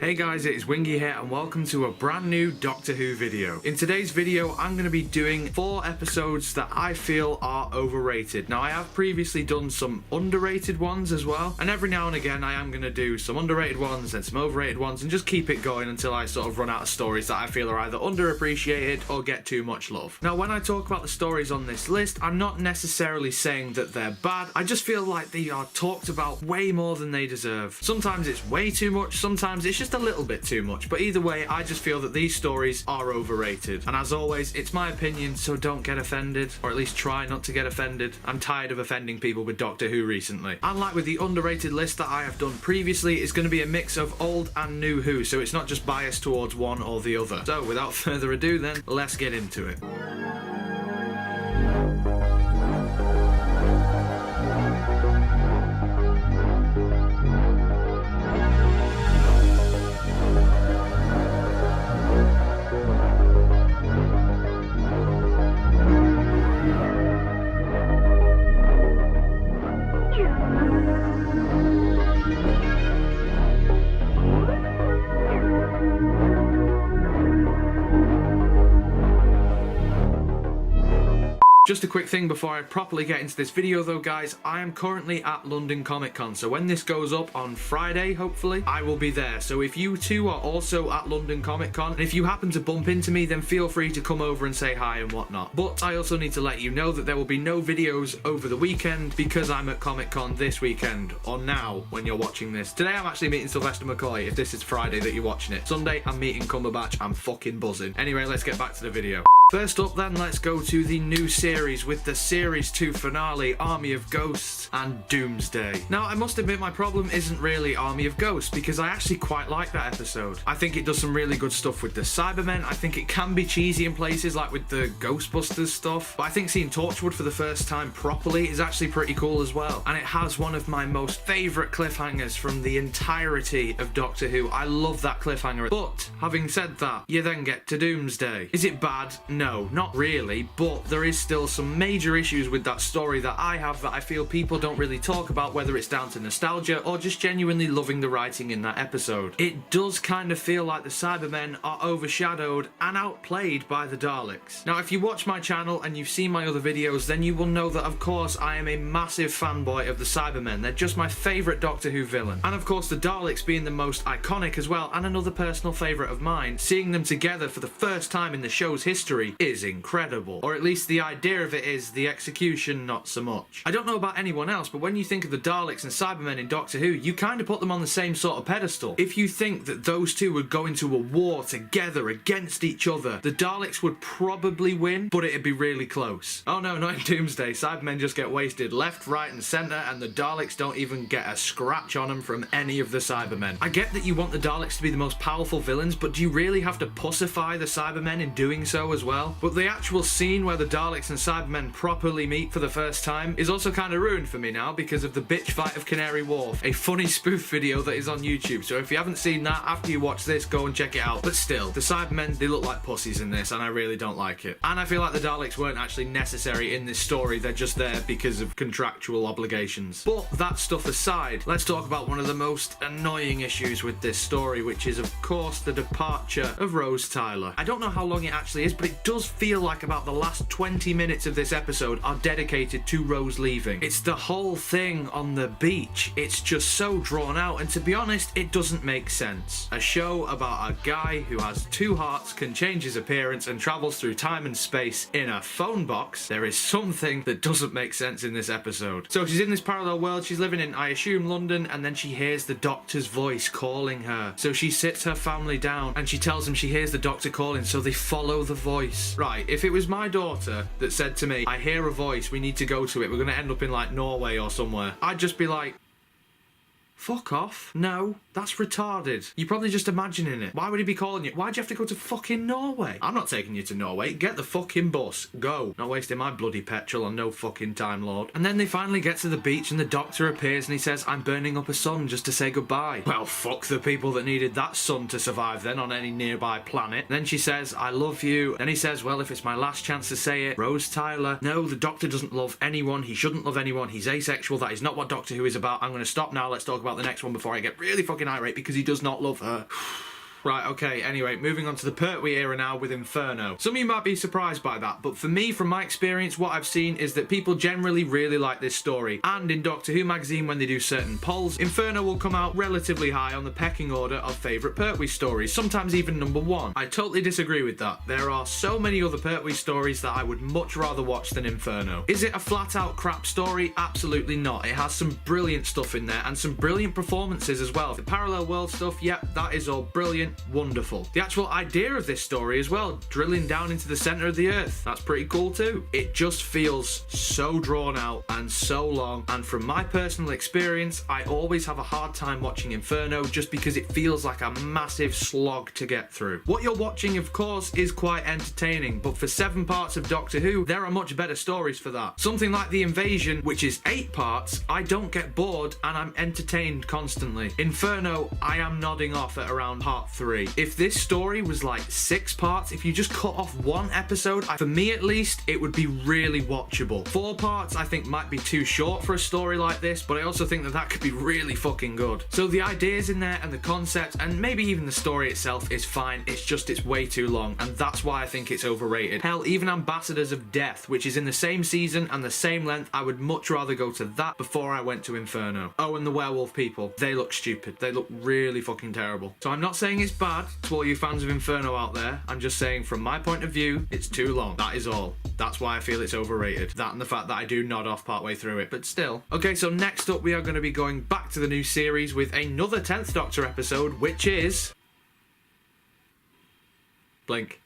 Hey guys, it is Wingy here and welcome to a brand new Doctor Who video. In today's video, I'm going to be doing 4 episodes that I feel are overrated. Now, I have previously done some underrated ones as well, and every now and again I am going to do some underrated ones and some overrated ones and just keep it going until I sort of run out of stories that I feel are either underappreciated or get too much love. Now, when I talk about the stories on this list, I'm not necessarily saying that they're bad. I just feel like they are talked about way more than they deserve. Sometimes it's way too much, sometimes it's just a little bit too much, but either way, I just feel that these stories are overrated. And as always, it's my opinion, so don't get offended, or at least try not to get offended. I'm tired of offending people with Doctor Who recently. And like with the underrated list that I have done previously, it's going to be a mix of old and new Who, so it's not just biased towards one or the other. So without further ado then, let's get into it. Just a quick thing before I properly get into this video though, guys, I am currently at London Comic Con, so when this goes up on Friday, hopefully, I will be there. So if you too are also at London Comic Con, and if you happen to bump into me, then feel free to come over and say hi and whatnot. But I also need to let you know that there will be no videos over the weekend because I'm at Comic Con this weekend, or now when you're watching this. Today I'm actually meeting Sylvester McCoy, if this is Friday that you're watching it. Sunday, I'm meeting Cumberbatch. I'm fucking buzzing. Anyway, let's get back to the video. First up then, let's go to the new series with the Series 2 finale, Army of Ghosts and Doomsday. Now, I must admit my problem isn't really Army of Ghosts, because I actually quite like that episode. I think it does some really good stuff with the Cybermen. I think it can be cheesy in places like with the Ghostbusters stuff, but I think seeing Torchwood for the first time properly is actually pretty cool as well. And it has one of my most favourite cliffhangers from the entirety of Doctor Who. I love that cliffhanger. But, having said that, you then get to Doomsday. Is it bad? No, not really, but there is still some major issues with that story that I have that I feel people don't really talk about, whether it's down to nostalgia or just genuinely loving the writing in that episode. It does kind of feel like the Cybermen are overshadowed and outplayed by the Daleks. Now, if you watch my channel and you've seen my other videos, then you will know that of course I am a massive fanboy of the Cybermen. They're just my favourite Doctor Who villain. And of course the Daleks being the most iconic as well, and another personal favourite of mine, seeing them together for the first time in the show's history is incredible. Or at least the idea of it is, the execution not so much. I don't know about anyone else, but when you think of the Daleks and Cybermen in Doctor Who, you kind of put them on the same sort of pedestal. If you think that those two would go into a war together against each other, the Daleks would probably win, but it'd be really close. Oh no, not in Doomsday. Cybermen just get wasted left, right and centre, and the Daleks don't even get a scratch on them from any of the Cybermen. I get that you want the Daleks to be the most powerful villains, but do you really have to pussify the Cybermen in doing so as well? But the actual scene where the Daleks and Cybermen properly meet for the first time is also kind of ruined for me now because of the bitch fight of Canary Wharf, a funny spoof video that is on YouTube. So if you haven't seen that, after you watch this, go and check it out. But still, the Cybermen, they look like pussies in this, and I really don't like it. And I feel like the Daleks weren't actually necessary in this story, they're just there because of contractual obligations. But that stuff aside, let's talk about one of the most annoying issues with this story, which is of course the departure of Rose Tyler. I don't know how long it actually is, but it does feel like about the last 20 minutes of this episode are dedicated to Rose leaving. It's the whole thing on the beach. It's just so drawn out, and to be honest, it doesn't make sense. A show about a guy who has 2 hearts, can change his appearance, and travels through time and space in a phone box. There is something that doesn't make sense in this episode. So she's in this parallel world, she's living in, I assume, London, and then she hears the Doctor's voice calling her. So she sits her family down and she tells them she hears the Doctor calling, so they follow the voice. Right, if it was my daughter that said to me, I hear a voice, we need to go to it, we're going to end up in like Norway or somewhere, I'd just be like, fuck off. No, that's retarded. You're probably just imagining it. Why would he be calling you? Why'd you have to go to fucking Norway? I'm not taking you to Norway. Get the fucking bus. Go. Not wasting my bloody petrol on no fucking Time Lord. And then they finally get to the beach and the Doctor appears and he says, I'm burning up a sun just to say goodbye. Well, fuck the people that needed that sun to survive then on any nearby planet. Then she says, I love you. Then he says, well, if it's my last chance to say it, Rose Tyler. No, the Doctor doesn't love anyone. He shouldn't love anyone. He's asexual. That is not what Doctor Who is about. I'm going to stop now. Let's talk about the next one before I get really fucking irate because he does not love her. Right, okay, anyway, moving on to the Pertwee era now with Inferno. Some of you might be surprised by that, but for me, from my experience, what I've seen is that people generally really like this story. And in Doctor Who magazine, when they do certain polls, Inferno will come out relatively high on the pecking order of favourite Pertwee stories, sometimes even #1. I totally disagree with that. There are so many other Pertwee stories that I would much rather watch than Inferno. Is it a flat-out crap story? Absolutely not. It has some brilliant stuff in there, and some brilliant performances as well. The parallel world stuff, yep, that is all brilliant. Wonderful. The actual idea of this story as well, drilling down into the center of the earth, that's pretty cool too. It just feels so drawn out and so long, and from my personal experience, I always have a hard time watching Inferno just because it feels like a massive slog to get through. What you're watching, of course, is quite entertaining, but for 7 parts of Doctor Who, there are much better stories for that. Something like The Invasion, which is 8 parts, I don't get bored and I'm entertained constantly. Inferno, I am nodding off at around part 3. If this story was like 6 parts, if you just cut off 1 episode, for me at least, it would be really watchable. 4 parts I think might be too short for a story like this, but I also think that that could be really fucking good. So the ideas in there and the concept and maybe even the story itself is fine, it's just it's way too long, and that's why I think it's overrated. Hell, even Ambassadors of Death, which is in the same season and the same length, I would much rather go to that before I went to Inferno. Oh, and the werewolf people, they look stupid. They look really fucking terrible. So I'm not saying it's bad to all you fans of Inferno out there. I'm just saying from my point of view, it's too long. That is all. That's why I feel it's overrated. That and the fact that I do nod off partway through it, but still. Okay, so next up we are going to be going back to the new series with another 10th Doctor episode, which is Blink.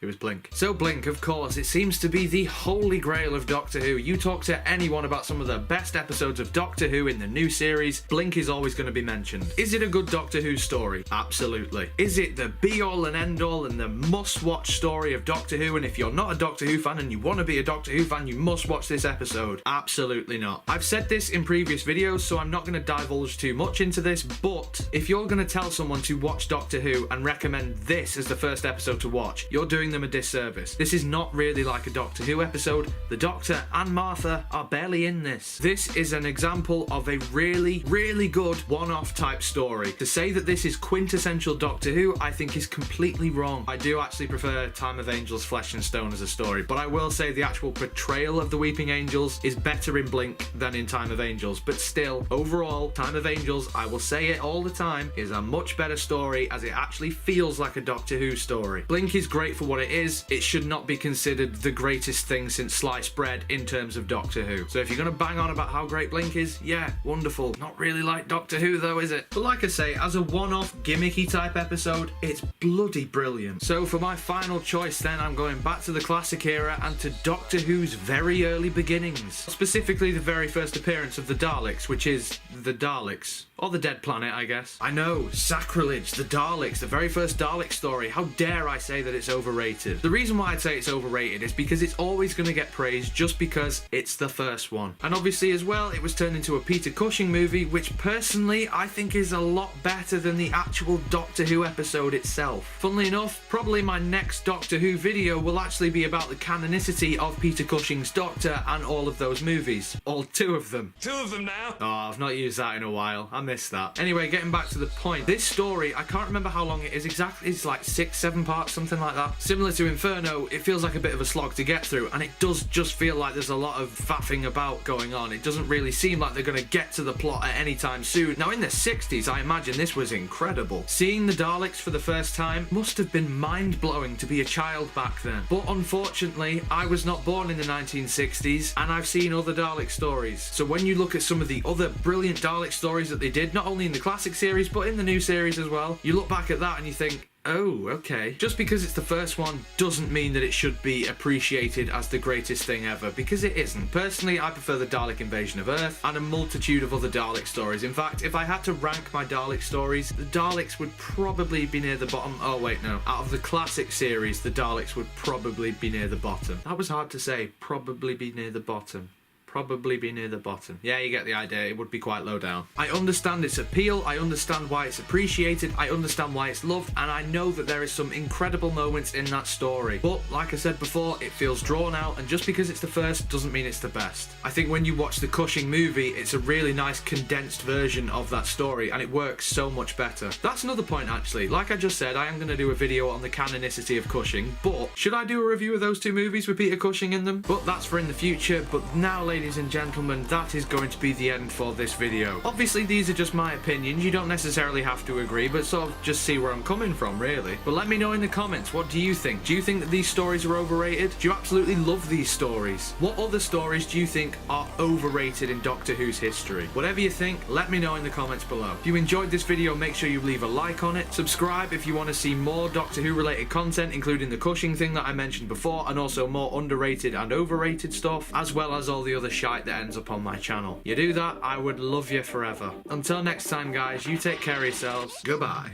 It was Blink. So Blink, of course, it seems to be the holy grail of Doctor Who. You talk to anyone about some of the best episodes of Doctor Who in the new series, Blink is always going to be mentioned. Is it a good Doctor Who story? Absolutely. Is it the be-all and end-all and the must-watch story of Doctor Who, and if you're not a Doctor Who fan and you want to be a Doctor Who fan, you must watch this episode? Absolutely not. I've said this in previous videos, so I'm not going to divulge too much into this, but if you're going to tell someone to watch Doctor Who and recommend this as the first episode to watch, you're doing them a disservice. This is not really like a Doctor Who episode. The Doctor and Martha are barely in this. This is an example of a really, really good one-off type story. To say that this is quintessential Doctor Who, I think is completely wrong. I do actually prefer Time of Angels Flesh and Stone as a story, but I will say the actual portrayal of the Weeping Angels is better in Blink than in Time of Angels, but still, overall, Time of Angels, I will say it all the time, is a much better story as it actually feels like a Doctor Who story. Blink is great for what it is. It should not be considered the greatest thing since sliced bread in terms of Doctor Who. So if you're going to bang on about how great Blink is, yeah, wonderful. Not really like Doctor Who though, is it? But like I say, as a one-off gimmicky type episode, it's bloody brilliant. So for my final choice then, I'm going back to the classic era and to Doctor Who's very early beginnings. Specifically the very first appearance of the Daleks, which is the Daleks. Or the Dead Planet, I guess. I know, sacrilege, the Daleks, the very first Dalek story. How dare I say that it's overrated? The reason why I'd say it's overrated is because it's always going to get praised just because it's the first one. And obviously as well, it was turned into a Peter Cushing movie, which personally I think is a lot better than the actual Doctor Who episode itself. Funnily enough, probably my next Doctor Who video will actually be about the canonicity of Peter Cushing's Doctor and all of those movies. All 2 of them. 2 of them now? Oh, I've not used that in a while. I missed that. Anyway, getting back to the point. This story, I can't remember how long it is exactly. It's like 6, 7 parts, something like that. Similar to Inferno, it feels like a bit of a slog to get through, and it does just feel like there's a lot of faffing about going on. It doesn't really seem like they're going to get to the plot at any time soon. Now, in the 60s, I imagine this was incredible. Seeing the Daleks for the first time must have been mind-blowing to be a child back then. But unfortunately, I was not born in the 1960s, and I've seen other Dalek stories. So when you look at some of the other brilliant Dalek stories that they did, not only in the classic series, but in the new series as well, you look back at that and you think, oh, okay. Just because it's the first one doesn't mean that it should be appreciated as the greatest thing ever, because it isn't. Personally, I prefer the Dalek Invasion of Earth and a multitude of other Dalek stories. In fact, if I had to rank my Dalek stories, the Daleks would probably be near the bottom. Oh, wait, no. Out of the classic series, the Daleks would probably be near the bottom. That was hard to say. Probably be near the bottom. probably be near the bottom. Yeah, you get the idea. It would be quite low down. I understand its appeal. I understand why it's appreciated. I understand why it's loved. And I know that there is some incredible moments in that story. But like I said before, it feels drawn out. And just because it's the first doesn't mean it's the best. I think when you watch the Cushing movie, it's a really nice condensed version of that story. And it works so much better. That's another point, actually. Like I just said, I am going to do a video on the canonicity of Cushing. But should I do a review of those two movies with Peter Cushing in them? But that's for in the future. But now, ladies and gentlemen, that is going to be the end for this video. Obviously, these are just my opinions. You don't necessarily have to agree, but sort of just see where I'm coming from, really. But let me know in the comments, what do you think? Do you think that these stories are overrated? Do you absolutely love these stories? What other stories do you think are overrated in Doctor Who's history? Whatever you think, let me know in the comments below. If you enjoyed this video, make sure you leave a like on it. Subscribe if you want to see more Doctor Who related content, including the Cushing thing that I mentioned before, and also more underrated and overrated stuff, as well as all the other shite that ends up on my channel. You do that, I would love you forever. Until next time, guys, you take care of yourselves. Goodbye.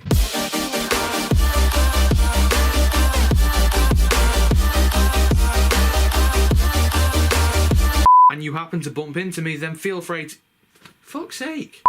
And you happen to bump into me, then feel free to... Fuck's sake.